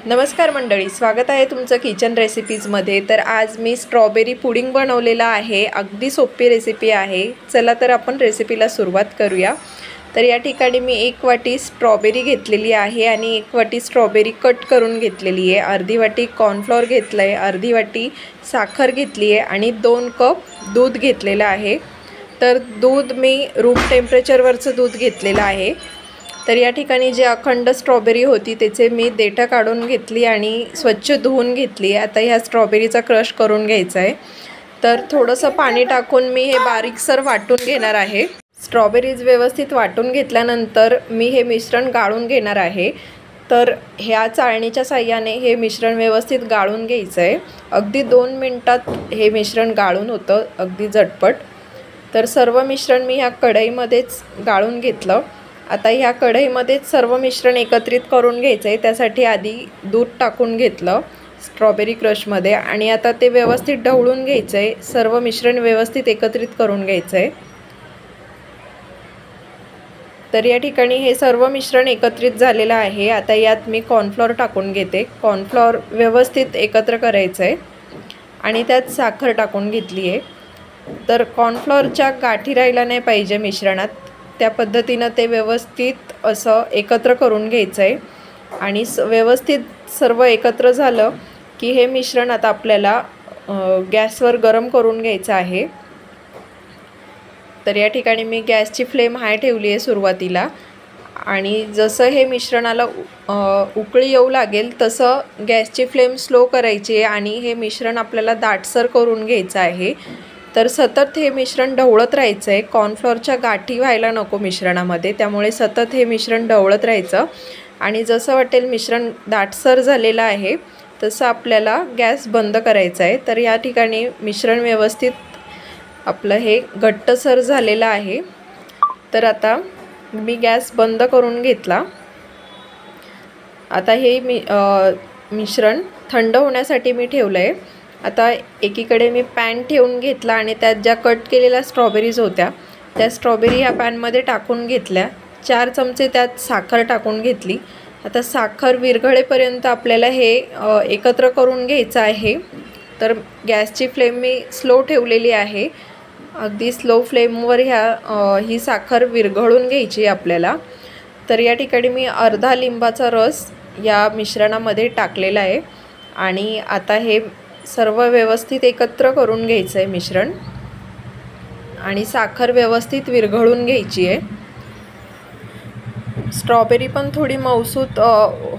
नमस्कार मंडळी, स्वागत आहे तुमचं किचन रेसिपीजमध्ये। तर आज मी स्ट्रॉबेरी पुडिंग बनवलेला आहे। अगदी सोपी रेसिपी आहे। चला तर आपण रेसिपीला सुरुवात करूया। तर या ठिकाणी मी 1 वाटी स्ट्रॉबेरी घेतलेली आहे आणि 1 वाटी स्ट्रॉबेरी कट करून घेतलेली आहे। अर्धी वाटी कॉर्नफ्लोअर घेतलंय, अर्धी वाटी साखर घेतली आहे आणि 2 कप दूध घेतलेलं आहे। तर दूध मी रूम टेम्परेचरवरचं दूध घेतलेलं आहे। तर या ठिकाणी जे अखंड स्ट्रॉबेरी होती त्याचे मी देठ काढून घेतली आणि स्वच्छ धुवून घेतली। आता ह्या स्ट्रॉबेरीचा क्रश करून घ्यायचा आहे। तर थोडंसं पाणी टाकून मी हे बारीकसर वाटून घेणार आहे। स्ट्रॉबेरीज व्यवस्थित वाटून घेतल्यानंतर मी हे मिश्रण गाळून घेणार आहे। तर ह्या चाळणीच्या साहाय्याने हे मिश्रण व्यवस्थित गाळून घ्यायचं आहे। अगदी 2 मिनिटात हे मिश्रण गाळून होतं, अगदी झटपट। तर सर्व मिश्रण मी ह्या कढईमध्येच गाळून घेतलं। आता ह्या कढईमध्ये सर्व मिश्रण एकत्रित करून घ्यायचं आहे। त्यासाठी आधी दूध टाकून घेतलं स्ट्रॉबेरी क्रशमध्ये आणि आता ते व्यवस्थित ढवळून घ्यायचं आहे। सर्व मिश्रण व्यवस्थित एकत्रित करून घ्यायचं आहे। तर या ठिकाणी हे सर्व मिश्रण एकत्रित झालेलं आहे। आता यात मी कॉर्नफ्लोअर टाकून घेते। कॉर्नफ्लोअर व्यवस्थित एकत्र करायचं आहे आणि त्यात साखर टाकून घेतली आहे। तर कॉर्नफ्लोअरच्या गाठी राहायला नाही पाहिजे मिश्रणात, त्या पद्धतीनं ते व्यवस्थित असं एकत्र करून घ्यायचं आहे। आणि व्यवस्थित सर्व एकत्र झालं की हे मिश्रण आता आपल्याला गॅसवर गरम करून घ्यायचं आहे। तर या ठिकाणी मी गॅसची फ्लेम हाय ठेवली आहे सुरुवातीला आणि जसं हे मिश्रणाला उकळी येऊ लागेल तसं गॅसची फ्लेम स्लो करायची आहे आणि हे मिश्रण आपल्याला दाटसर करून घ्यायचं आहे। तर सतत हे मिश्रण ढवळत राहायचं आहे। कॉर्नफ्लोअरच्या गाठी व्हायला नको मिश्रणामध्ये, त्यामुळे सतत हे मिश्रण ढवळत राहायचं आणि जसं वाटेल मिश्रण दाटसर झालेलं आहे तसं आपल्याला गॅस बंद करायचा आहे। तर या ठिकाणी मिश्रण व्यवस्थित आपलं हे घट्टसर झालेलं आहे। तर आता मी गॅस बंद करून घेतला। आता हे मिश्रण थंड होण्यासाठी मी ठेवलं आहे। आता एकीकडे मी पॅन ठेवून घेतला आणि त्यात ज्या कट केलेल्या स्ट्रॉबेरीज होत्या त्या स्ट्रॉबेरी ह्या पॅनमध्ये टाकून घेतल्या। 4 चमचे त्यात साखर टाकून घेतली। आता साखर विरघळेपर्यंत आपल्याला हे एकत्र करून घ्यायचं आहे। तर गॅसची फ्लेम मी स्लो ठेवलेली आहे। अगदी स्लो फ्लेमवर ही साखर विरघळून घ्यायची आपल्याला। तर या ठिकाणी मी अर्धा लिंबाचा रस या मिश्रणामध्ये टाकलेला आहे आणि आता हे सर्व व्यवस्थित एकत्र करून घ्यायचं आहे मिश्रण आणि साखर व्यवस्थित विरघळून घ्यायची आहे। स्ट्रॉबेरी पण थोडी मऊसूत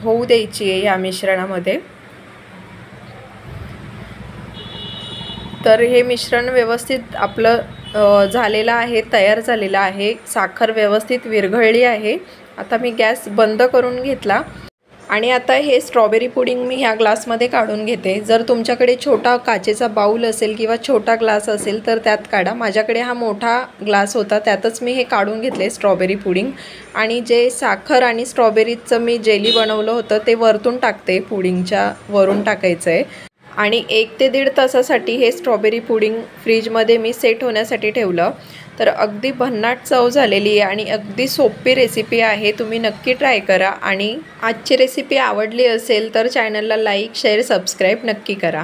होऊ द्यायची आहे या मिश्रणामध्ये। तर हे मिश्रण व्यवस्थित आपलं झालेलं आहे, तयार झालेलं आहे। साखर व्यवस्थित विरघळली आहे। आता मी गॅस बंद करून घेतला आणि आता हे स्ट्रॉबेरी पुडिंग मी ह्या ग्लासमध्ये काढून घेते। जर तुमच्याकडे छोटा काचेचा बाउल असेल किंवा छोटा ग्लास असेल तर त्यात काढा। माझ्याकडे हा मोठा ग्लास होता, त्यातच मी हे काढून घेतले स्ट्रॉबेरी पुडिंग। आणि जे साखर आणि स्ट्रॉबेरीचं मी जेली बनवलं होतं ते वरतून टाकते, पुडिंगच्या वरून टाकायचं आहे। आणि 1 ते 1.5 तासासाठी हे स्ट्रॉबेरी पुडिंग फ्रीजमध्ये मी सेट होण्यासाठी ठेवलं। तर अगदी भन्नाट चव झालेली आहे आणि अगदी सोपी रेसिपी आहे। तुम्ही नक्की ट्राय करा आणि आजची रेसिपी आवडली असेल तर चॅनलला लाईक, शेअर, सबस्क्राईब नक्की करा।